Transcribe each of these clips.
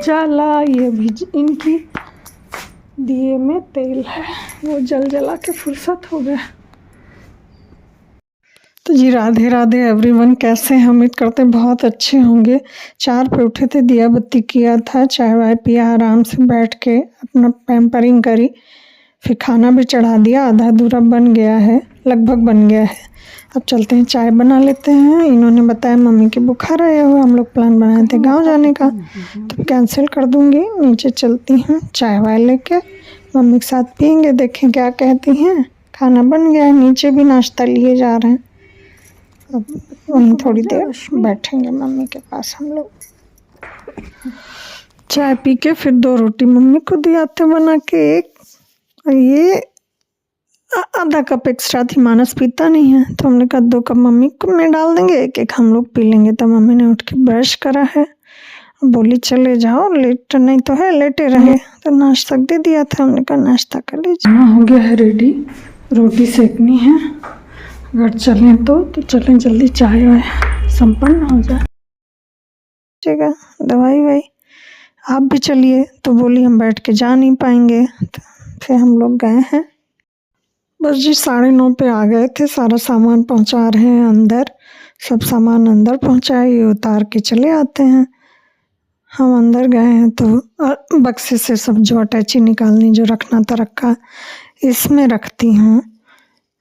उजाला। ये भी इनकी दिए में तेल है, वो जल जला के फुर्सत हो गया। तो जी राधे राधे एवरीवन, कैसे हैं? उम्मीद करते हैं बहुत अच्छे होंगे। 4 पे उठे थे, दिया बत्ती किया था, चाय वाय पिया, आराम से बैठ के अपना पैम्परिंग करी, फिर खाना भी चढ़ा दिया। आधा अधूरा बन गया है, लगभग बन गया है। अब चलते हैं चाय बना लेते हैं। इन्होंने बताया मम्मी के बुखार आया हुआ, हम लोग प्लान बनाए थे गांव जाने का, तो कैंसिल कर दूंगी। नीचे चलती हैं चाय वाय लेके, मम्मी के साथ पियेंगे, देखें क्या कहती हैं। खाना बन गया है, नीचे भी नाश्ता लिए जा रहे हैं। अब वहीं थोड़ी देर बैठेंगे मम्मी के पास हम लोग। चाय पी के फिर 2 रोटी मम्मी को दिया थे बना के, एक, और ये आधा कप एक्स्ट्रा थी। मानस पीता नहीं है, तो हमने कहा 2 कप मम्मी को में डाल देंगे, एक एक हम लोग पी लेंगे। तो मम्मी ने उठ के ब्रश करा है, बोली चले जाओ, लेट नहीं तो है, लेटे रहे। तो नाश्ता दे दिया था, हमने कहा नाश्ता कर लीजिए। हो गया है रेडी, रोटी सेकनी है। अगर चलें तो चलें, जल्दी चाय वाय संपन्न हो जाए। ठीक है, दवाई वाई आप भी चलिए। तो बोली हम बैठ के जा नहीं पाएंगे, तो फिर हम लोग गए हैं। बस जी 9:30 पे आ गए थे। सारा सामान पहुंचा रहे हैं अंदर, सब सामान अंदर पहुंचाए, ये उतार के चले आते हैं। हम अंदर गए हैं तो बक्से से सब जो अटैची निकालनी, जो रखना था रखा, इसमें रखती हूँ,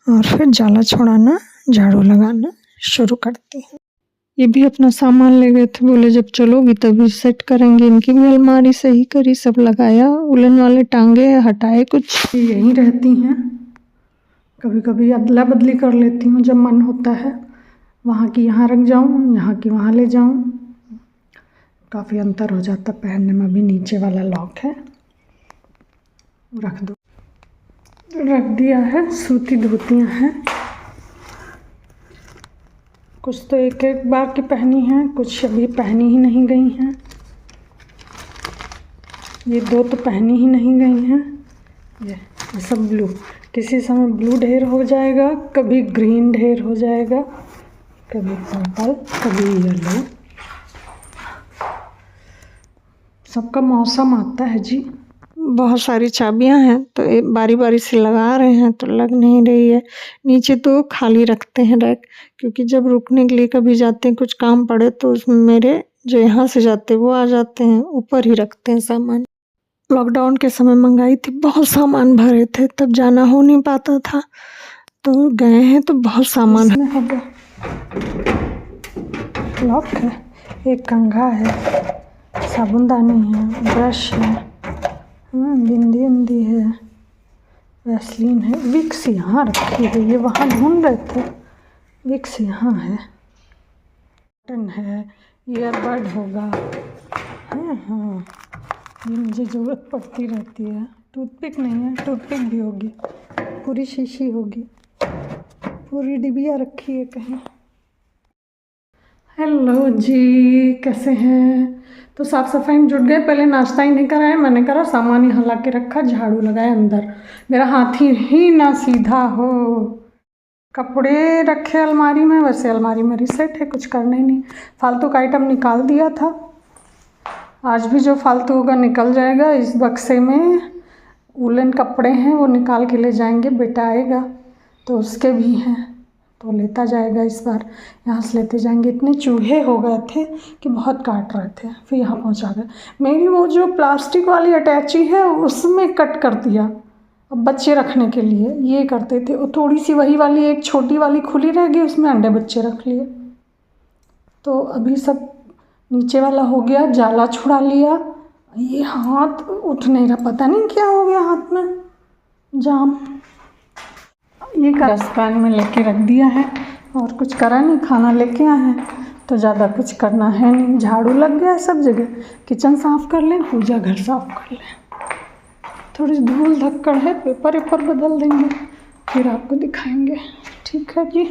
और फिर जाला छोड़ाना, झाड़ू लगाना शुरू करती हूँ। ये भी अपना सामान ले गए थे, बोले जब चलोगी तभी सेट करेंगे। इनकी भी अलमारी सही करी, सब लगाया, उलन वाले टांगे हटाए, कुछ यहीं रहती हैं। कभी कभी अदला बदली कर लेती हूँ जब मन होता है, वहाँ की यहाँ रख जाऊँ, यहाँ की वहाँ ले जाऊँ, काफ़ी अंतर हो जाता पहनने में। भी नीचे वाला लॉक है, रख दो, रख दिया है। सूती धोतियाँ हैं, कुछ तो एक एक बार की पहनी हैं, कुछ अभी पहनी ही नहीं गई हैं। ये 2 तो पहनी ही नहीं गई हैं। ये सब ब्लू, किसी समय ब्लू ढेर हो जाएगा, कभी ग्रीन ढेर हो जाएगा, कभी पर्पल, कभी येलो, सबका मौसम आता है जी। बहुत सारी चाबियां हैं, तो एक बारी बारी से लगा रहे हैं, तो लग नहीं रही है। नीचे तो खाली रखते हैं रैक, क्योंकि जब रुकने के लिए कभी जाते हैं, कुछ काम पड़े, तो उसमें मेरे जो यहाँ से जाते वो आ जाते हैं, ऊपर ही रखते हैं सामान। लॉकडाउन के समय मंगाई थी, बहुत सामान भरे थे, तब जाना हो नहीं पाता था, तो गए हैं तो बहुत सामान है। लॉक है, एक कंघा है, साबुनदानी है, ब्रश है, बिंदी उंदी है, वैसलीन है, विक्स यहाँ रखी है, ये वहाँ ढूंढ रहे थे, विक्स यहाँ है, बटन है, ईयरबड होगा, हाँ ये मुझे ज़रूरत पड़ती रहती है। टूथपिक नहीं है, टूथपिक भी होगी, पूरी शीशी होगी, पूरी डिबिया रखी है कहीं। हेलो जी, कैसे हैं? तो साफ़ सफाई में जुट गए। पहले नाश्ता ही नहीं कराया, मैंने करा सामान ही हिला के रखा, झाड़ू लगाया अंदर, मेरा हाथ ही ना सीधा हो। कपड़े रखे अलमारी में, वैसे अलमारी में रिसेट है, कुछ करना ही नहीं। फालतू का आइटम निकाल दिया था, आज भी जो फालतू होगा निकल जाएगा। इस बक्से में वूलन कपड़े हैं, वो निकाल के ले जाएंगे, बेटा आएगा तो उसके भी हैं, तो लेता जाएगा इस बार, यहाँ से लेते जाएंगे। इतने चूहे हो गए थे कि बहुत काट रहे थे, फिर यहाँ पहुँचा गए। मेरी वो जो प्लास्टिक वाली अटैची है उसमें कट कर दिया, अब बच्चे रखने के लिए ये करते थे, वो थोड़ी सी वही वाली एक छोटी वाली खुली रह गई, उसमें अंडे बच्चे रख लिए। तो अभी सब नीचे वाला हो गया, जाला छुड़ा लिया। ये हाथ उठ नहीं रहा, पता नहीं क्या हो गया हाथ में, जाम। ये डस्टबिन में लेके रख दिया है, और कुछ करा नहीं, खाना लेके आए हैं तो ज़्यादा कुछ करना है नहीं। झाड़ू लग गया है सब जगह, किचन साफ़ कर लें, पूजा घर साफ़ कर लें, थोड़ी धूल धक्कड़ है, पेपर वेपर बदल देंगे, फिर आपको दिखाएंगे। ठीक है जी।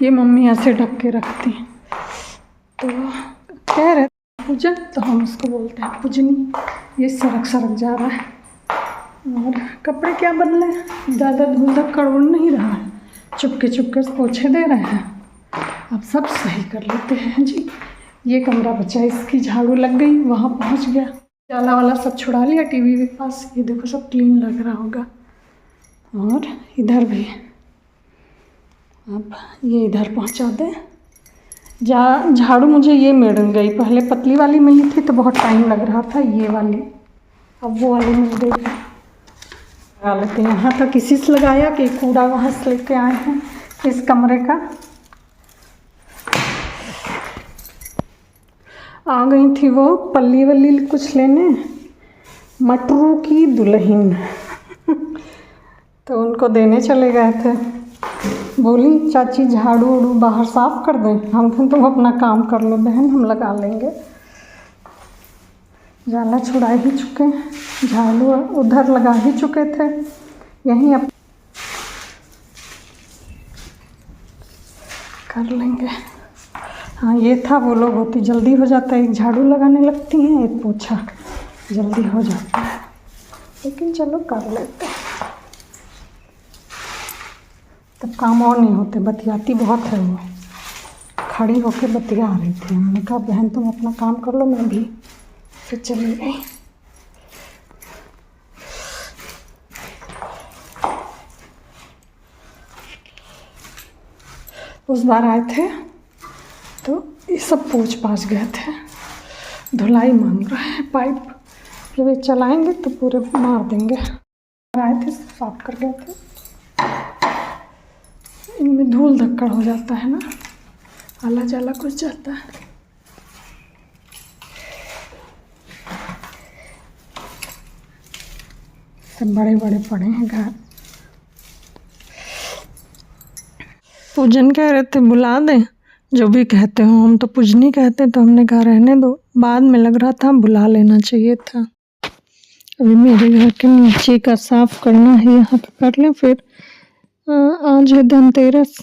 ये मम्मी ऐसे ढक के रखती हैं, तो कह रहे पूजन, तो हम उसको बोलते हैं पूजनी। ये सरक सरक जा रहा है, और कपड़े क्या बदले, ज़्यादा धूल धक्कड़ उड़ नहीं रहा है, चुपके चुपके पोछे दे रहे हैं। अब सब सही कर लेते हैं जी। ये कमरा बचा, इसकी झाड़ू लग गई, वहाँ पहुँच गया। जाला वाला सब छुड़ा लिया टीवी के पास। ये देखो सब क्लीन लग रहा होगा। और इधर भी अब ये इधर पहुँचा दे। झाड़ू मुझे ये मिल गई, पहले पतली वाली मिली थी तो बहुत टाइम लग रहा था, ये वाली अब वो वाली मिल गई। लगा लेते हैं। यहाँ तक इसी से लगाया कि कूड़ा वहाँ से लेके आए हैं इस कमरे का। आ गई थी वो पल्ली वल्ली कुछ लेने, मटरू की दुल्हन तो उनको देने चले गए थे। बोली चाची झाड़ू उड़ू बाहर साफ कर दें। हम कहें तुम अपना काम कर लो बहन, हम लगा लेंगे। जाला छुड़ा ही चुके, झाड़ू उधर लगा ही चुके थे, यहीं अब कर लेंगे। हाँ ये था, वो लोग होती जल्दी हो जाता है, एक झाड़ू लगाने लगती हैं, एक पोछा, जल्दी हो जाता है। लेकिन चलो कर लेते हैं, तब काम और नहीं होते। बतियाती बहुत है वो, खड़ी होके बतिया रही थी। हमने कहा बहन तुम अपना काम कर लो, मैं भी फिर चली गई। उस बार आए थे तो ये सब पूछ पाछ गए थे, धुलाई मांग रहे हैं पाइप, जब वे चलाएंगे तो पूरे मार देंगे। आए थे साफ कर गए थे। इनमें धूल धक्कड़ हो जाता है ना, आला जाला कुछ जाता है। सब बड़े बड़े पड़े हैं घर। पूजन कह रहे थे बुला दें, जो भी कहते हो, हम तो पूजनी कहते, तो हमने कहा रहने दो, बाद में लग रहा था बुला लेना चाहिए था। अभी मेरे घर के नीचे का साफ करना है, यहाँ का कर लें, फिर आज है धनतेरस,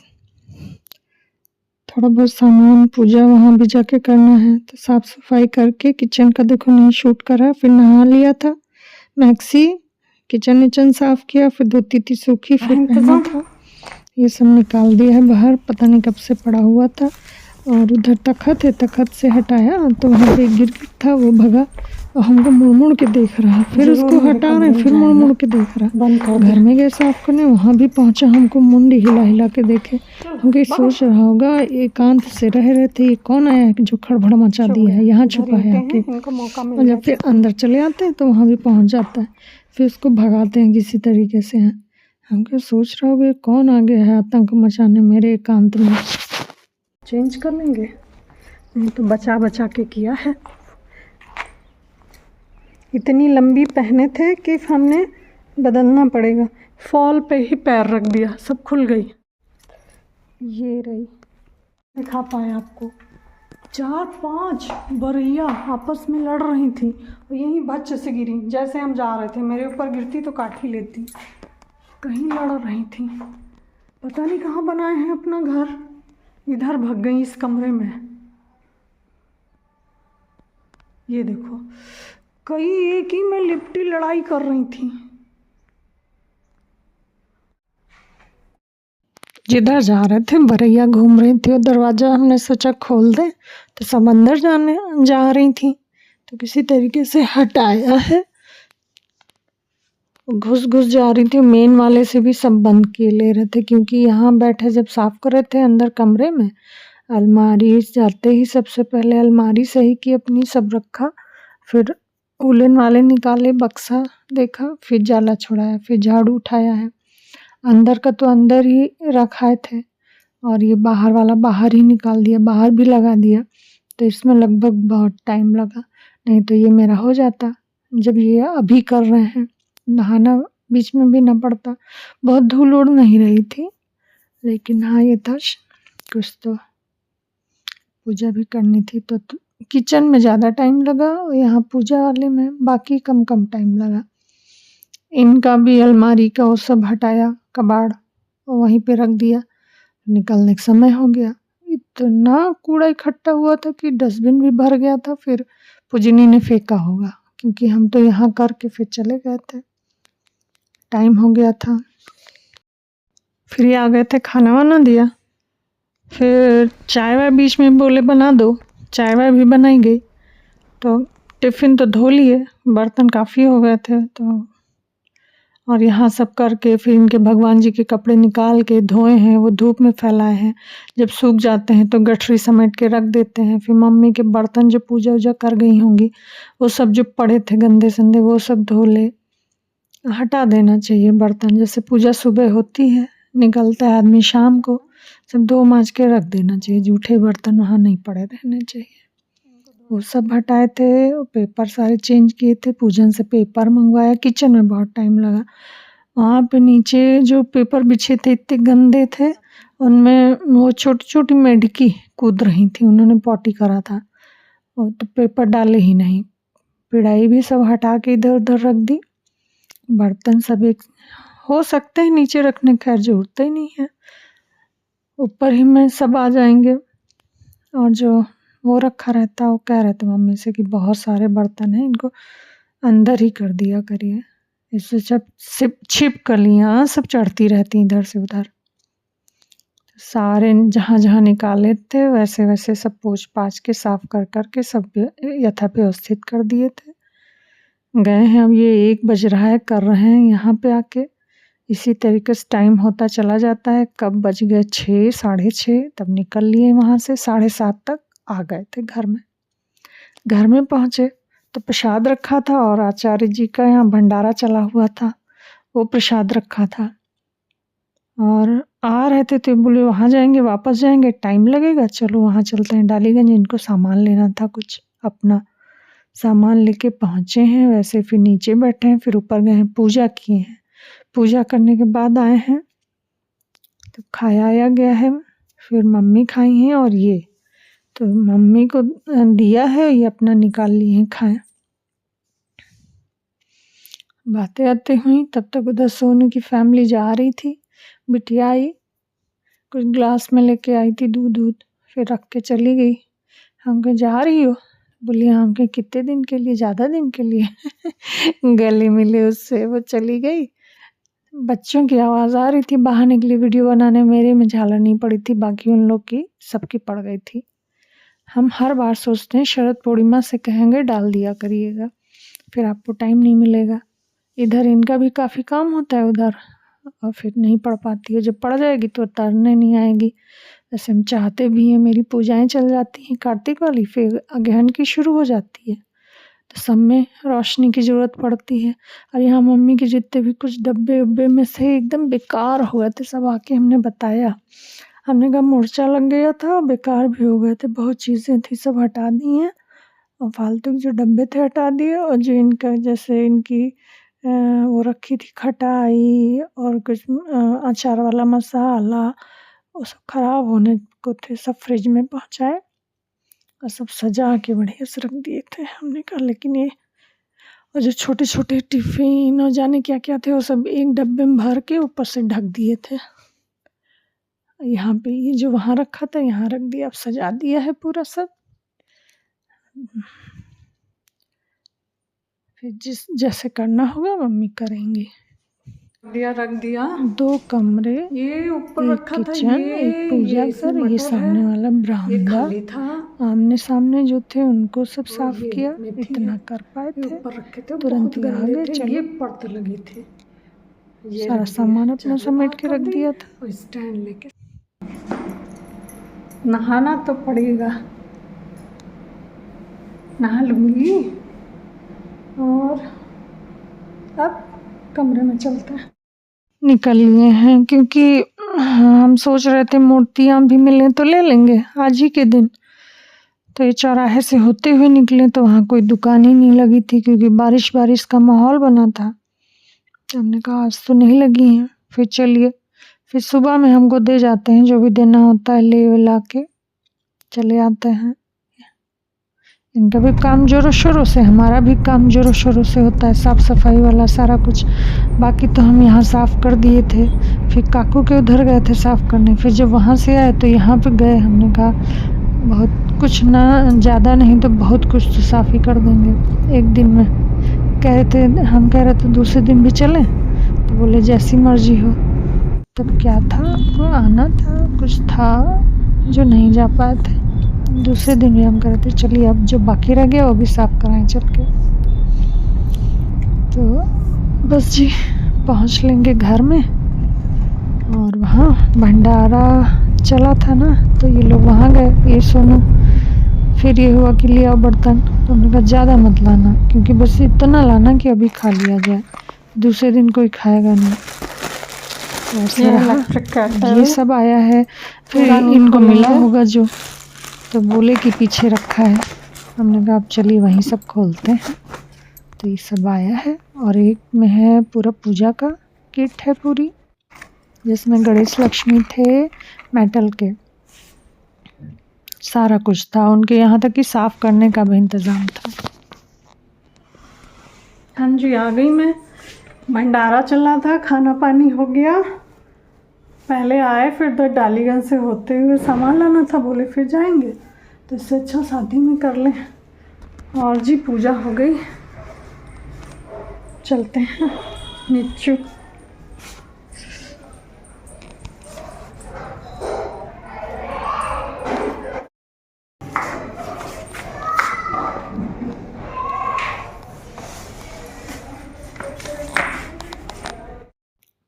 थोड़ा बहुत सामान पूजा वहाँ भी जाके करना है, तो साफ सफाई करके किचन का देखो नहीं शूट करा, फिर नहा लिया था, मैक्सी किचन विचन साफ किया, फिर धोती थी सूखी, फिर पहना था, ये सब निकाल दिया है बाहर, पता नहीं कब से पड़ा हुआ था। और उधर तखत है, तखत से हटाया तो वहाँ पे गिर था, वो भगा और हमको मुड़ मुड़ के देख रहा, फिर उसको हटा रहे, फिर मुड़ मुड़ के देख रहा। घर में गए साफ करने, वहाँ भी पहुँचा, हमको मुंडी हिला हिला के देखे। हमको सोच रहा होगा एकांत से रह रहे थे, ये कौन आया कि जो खड़बड़ मचा दिया है, यहाँ छुपा है आके। और जब फिर अंदर चले आते हैं तो वहाँ भी पहुँच जाता है, फिर उसको भगाते हैं किसी तरीके से। हैं हम क्या सोच रहे होगे कौन आ गया है आतंक मचाने मेरे एकांत में। चेंज कर लेंगे, नहीं तो बचा बचा के किया है। इतनी लंबी पहने थे कि हमने बदलना पड़ेगा। फॉल पे ही पैर रख दिया, सब खुल गई। ये रही, दिखा पाए आपको, 4-5 बरैया आपस में लड़ रही थी और यहीं बच्च से गिरी। जैसे हम जा रहे थे मेरे ऊपर गिरती तो काट ही लेती। कहीं लड़ रही थी, पता नहीं कहाँ बनाए हैं अपना घर। इधर भाग गई इस कमरे में। ये देखो, कई एक ही में लिपटी लड़ाई कर रही थी। जिधर जा रहे थे बरैया घूम रही थी और दरवाज़ा हमने सोचा खोल दें तो सब अंदर जाने जा रही थी, तो किसी तरीके से हटाया है। घुस घुस जा रही थी, मेन वाले से भी सब बंद किए ले रहे थे, क्योंकि यहाँ बैठे जब साफ कर रहे थे अंदर कमरे में, अलमारी जाते ही सबसे पहले अलमारी सही की अपनी, सब रखा, फिर उलन वाले निकाले, बक्सा देखा, फिर जाला छुड़ाया, फिर झाड़ू उठाया है। अंदर का तो अंदर ही रखाए थे और ये बाहर वाला बाहर ही निकाल दिया, बाहर भी लगा दिया। तो इसमें लगभग बहुत टाइम लगा, नहीं तो ये मेरा हो जाता। जब ये अभी कर रहे हैं, नहाना बीच में भी ना पड़ता। बहुत धूल उड़ नहीं रही थी, लेकिन हाँ ये था कुछ तो पूजा भी करनी थी, तो किचन में ज़्यादा टाइम लगा और यहाँ पूजा वाले में बाकी कम कम टाइम लगा। इनका भी अलमारी का वो सब हटाया, कबाड़ वहीं पे रख दिया, निकलने का समय हो गया। इतना कूड़ा इकट्ठा हुआ था कि डस्टबिन भी भर गया था, फिर पूजनी ने फेंका होगा, क्योंकि हम तो यहाँ करके फिर चले गए थे, टाइम हो गया था। फिर ये आ गए थे, खाना वाना दिया, फिर चाय वाय बीच में बोले बना दो, चाय वाय भी बनाई गई। तो टिफ़िन तो धो लिए, बर्तन काफ़ी हो गए थे तो, और यहाँ सब करके फिर इनके भगवान जी के कपड़े निकाल के धोए हैं, वो धूप में फैलाए हैं। जब सूख जाते हैं तो गठरी समेट के रख देते हैं। फिर मम्मी के बर्तन जो पूजा वूजा कर गई होंगी वो सब जो पड़े थे गंदे संदे वो सब धो ले, हटा देना चाहिए बर्तन। जैसे पूजा सुबह होती है, निकलता है आदमी शाम को, सब धो मांज के रख देना चाहिए। जूठे बर्तन वहाँ नहीं पड़े रहने चाहिए। वो सब हटाए थे, पेपर सारे चेंज किए थे, पूजन से पेपर मंगवाया। किचन में बहुत टाइम लगा। वहाँ पे नीचे जो पेपर बिछे थे इतने गंदे थे, उनमें वो छोटी छोटी मेढकी कूद रही थी, उन्होंने पॉटी करा था और तो पेपर डाले ही नहीं। पिड़ाई भी सब हटा के इधर उधर रख दी। बर्तन सब एक हो सकते हैं नीचे रखने, खैर जरूरत ही नहीं है, ऊपर ही में सब आ जाएंगे। और जो वो रखा रहता, वो कह रहे थे मम्मी से कि बहुत सारे बर्तन हैं, इनको अंदर ही कर दिया करिए, इससे सब छिपकलियाँ सब चढ़ती रहती इधर से उधर। सारे जहाँ जहाँ निकाले थे वैसे वैसे सब पोंछ पाछ के साफ कर कर के सब यथा व्यवस्थित कर दिए थे। गए हैं, अब ये 1 बज रहा है, कर रहे हैं यहाँ पे आके। इसी तरीके से टाइम होता चला जाता है। कब बज गए 6, 6:30, तब निकल लिए वहाँ से। 7:30 तक आ गए थे घर में। घर में पहुँचे तो प्रसाद रखा था और आचार्य जी का यहाँ भंडारा चला हुआ था, वो प्रसाद रखा था। और आ रहे थे तो बोले वहाँ जाएंगे, वापस जाएंगे, टाइम लगेगा, चलो वहाँ चलते हैं डालीगंज। इनको सामान लेना था, कुछ अपना सामान लेके पहुँचे हैं। वैसे फिर नीचे बैठे हैं, फिर ऊपर गए हैं, पूजा किए हैं। पूजा करने के बाद आए हैं तो खाया गया है। फिर मम्मी खाई हैं और ये तो मम्मी को दिया है, ये अपना निकाल लिए हैं, खाएं। बातें आते हुई तब तक उधर सोनू की फैमिली जा रही थी। बिटिया आई, कुछ ग्लास में लेके आई थी दूध, फिर रख के चली गई। हम कहे जा रही हो? बोली हम कहे कितने दिन के लिए? ज़्यादा दिन के लिए। गले मिले उससे, वो चली गई। बच्चों की आवाज़ आ रही थी, बाहर निकली वीडियो बनाने। मेरे में झालर नहीं पड़ी थी, बाकी उन लोग की सबकी पड़ गई थी। हम हर बार सोचते हैं शरद पूर्णिमा से कहेंगे डाल दिया करिएगा, फिर आपको टाइम नहीं मिलेगा। इधर इनका भी काफ़ी काम होता है उधर, और फिर नहीं पढ़ पाती है। जब पढ़ जाएगी तो तरने नहीं आएगी। वैसे हम चाहते भी हैं, मेरी पूजाएं चल जाती हैं कार्तिक वाली, फिर अगहन की शुरू हो जाती है, तो सब में रोशनी की ज़रूरत पड़ती है। और यहाँ मम्मी के जितने भी कुछ डब्बे उब्बे में से एकदम बेकार हो गए थे, सब आके हमने बताया। हमने कहा मूर्छा लग गया था, बेकार भी हो गए थे, बहुत चीज़ें थी सब हटा दी हैं, और फालतू के जो डब्बे थे हटा दिए। और जो इनका जैसे इनकी वो रखी थी खटाई और कुछ अचार वाला मसाला, वो सब खराब होने को थे, सब फ्रिज में पहुँचाए और सब सजा के बढ़िया से रख दिए थे। हमने कहा लेकिन ये और जो छोटे छोटे टिफ़िन और जाने क्या क्या थे वो सब एक डब्बे में भर के ऊपर से ढक दिए थे। यहाँ पे ये जो वहाँ रखा था यहाँ रख दिया, अब सजा दिया है पूरा सब। फिर जिस जैसे करना होगा मम्मी करेंगी। रख दिया 2 कमरे, ये ऊपर रखा था, किचन, एक पूजा घर, ये सामने वाला बरामदा था। आमने सामने जो थे उनको सब साफ किया। इतना कर पाए थे, ऊपर रखे थे, तुरंत ही आ गए। चलो ये परत लगी थी, सारा सामान अपना समेट के रख दिया था। और स्टैंड लेके नहाना तो पड़ेगा, नहा लूँगी और अब कमरे में चलते हैं। निकल लिए हैं क्योंकि हम सोच रहे थे मूर्तियाँ भी मिलें तो ले लेंगे आज ही के दिन। तो ये चौराहे से होते हुए निकले तो वहाँ कोई दुकान ही नहीं लगी थी, क्योंकि बारिश का माहौल बना था। तो हमने कहा आज तो नहीं लगी हैं, फिर चलिए फिर सुबह में हमको दे जाते हैं, जो भी देना होता है ले ला के चले आते हैं। इनका भी काम जोरों शोरों से, हमारा भी काम जोरों शोरों से होता है, साफ़ सफाई वाला सारा कुछ। बाकी तो हम यहाँ साफ़ कर दिए थे, फिर काकू के उधर गए थे साफ़ करने। फिर जब वहाँ से आए तो यहाँ पे गए, हमने कहा बहुत कुछ ना, ज़्यादा नहीं तो बहुत कुछ तो साफ़ ही कर देंगे एक दिन में। कह रहे थे, हम कह रहे थे दूसरे दिन भी चलें, तो बोले जैसी मर्जी हो। तब क्या था, आपको आना था, कुछ था जो नहीं जा पाए थे, दूसरे दिन भी हम कर रहे थे, चलिए अब जो बाकी रह गया वो भी साफ़ कराएं चल के। तो बस जी पहुंच लेंगे घर में। और वहाँ भंडारा चला था ना, तो ये लोग वहाँ गए, ये सोनू। फिर ये हुआ कि लिया बर्तन, तो हमने कहा ज़्यादा मत लाना, क्योंकि बस इतना लाना कि अभी खा लिया जाए, दूसरे दिन कोई खाएगा नहीं। ऐसे रहा, ये सब आया है। फिर इनको मिला होगा जो, तो बोले कि पीछे रखा है। हमने कहा अब चलिए वहीं सब खोलते हैं। तो ये सब आया है, और एक में है पूरा पूजा का किट है पूरी, जिसमें गणेश लक्ष्मी थे मेटल के, सारा कुछ था उनके, यहाँ तक कि साफ करने का भी इंतज़ाम था। हाँ जी आ गई मैं। भंडारा चला था, खाना पानी हो गया। पहले आए, फिर उधर डालीगंज से होते हुए सामान लाना था, बोले फिर जाएंगे, तो इससे अच्छा शादी में कर लें। और जी पूजा हो गई, चलते हैं नीचे।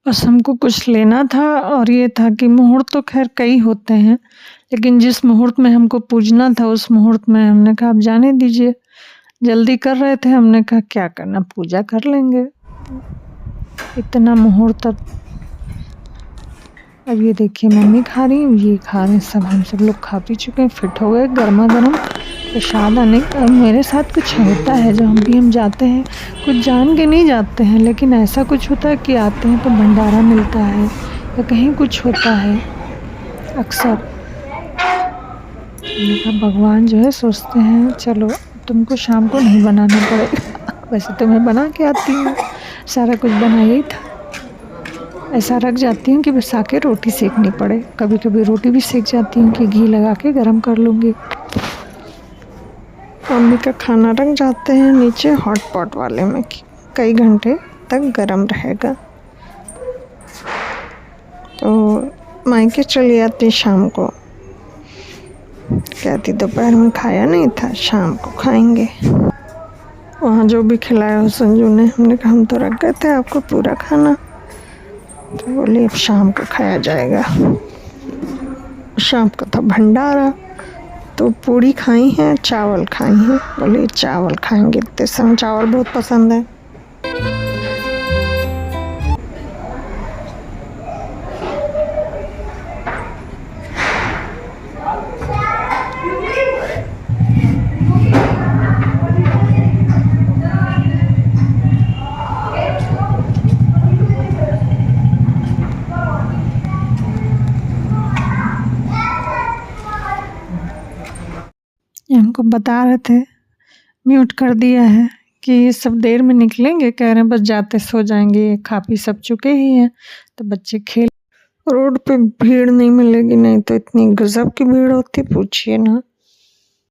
बस हमको कुछ लेना था, और ये था कि मुहूर्त तो खैर कई होते हैं, लेकिन जिस मुहूर्त में हमको पूजना था उस मुहूर्त में हमने कहा अब जाने दीजिए। जल्दी कर रहे थे, हमने कहा क्या करना, पूजा कर लेंगे, इतना मुहूर्त। अब ये देखिए मम्मी खा रही हैं, ये खा रहे हैं, हम सब लोग खा पी चुके हैं, फिट हो गए। गर्मा गर्म प्रसाद आने। अब मेरे साथ कुछ होता है, जब हम जाते हैं, कुछ जान के नहीं जाते हैं, लेकिन ऐसा कुछ होता है कि आते हैं तो भंडारा मिलता है या कहीं कुछ होता है अक्सर। भगवान जो है सोचते हैं चलो तुमको शाम को नहीं बनाना पड़ेगा, वैसे तो मैं बना के आती हूँ, सारा कुछ बनाया ही था। ऐसा रख जाती हूँ कि बस आके रोटी सेकनी पड़े। कभी कभी रोटी भी सेक जाती हूँ कि घी लगा के गरम कर लूँगी। मम्मी का खाना रख जाते हैं नीचे हॉट पॉट वाले में, कई घंटे तक गरम रहेगा। तो मायके चली आती शाम को, कहती दोपहर में खाया नहीं था, शाम को खाएंगे। वहाँ जो भी खिलाया हो संजू ने, हमने कहा हम तो रख गए थे आपको पूरा खाना, तो बोली अब शाम को खाया जाएगा। शाम को था भंडारा, तो पूड़ी खाई हैं, चावल खाई हैं, बोले चावल खाएंगे, इतने समय चावल बहुत पसंद है। हमको बता रहे थे, म्यूट कर दिया है, कि ये सब देर में निकलेंगे, कह रहे हैं बस जाते सो जाएंगे, खा पी सब चुके ही हैं, तो बच्चे खेल। रोड पे भीड़ नहीं मिलेगी, नहीं तो इतनी गजब की भीड़ होती पूछिए ना।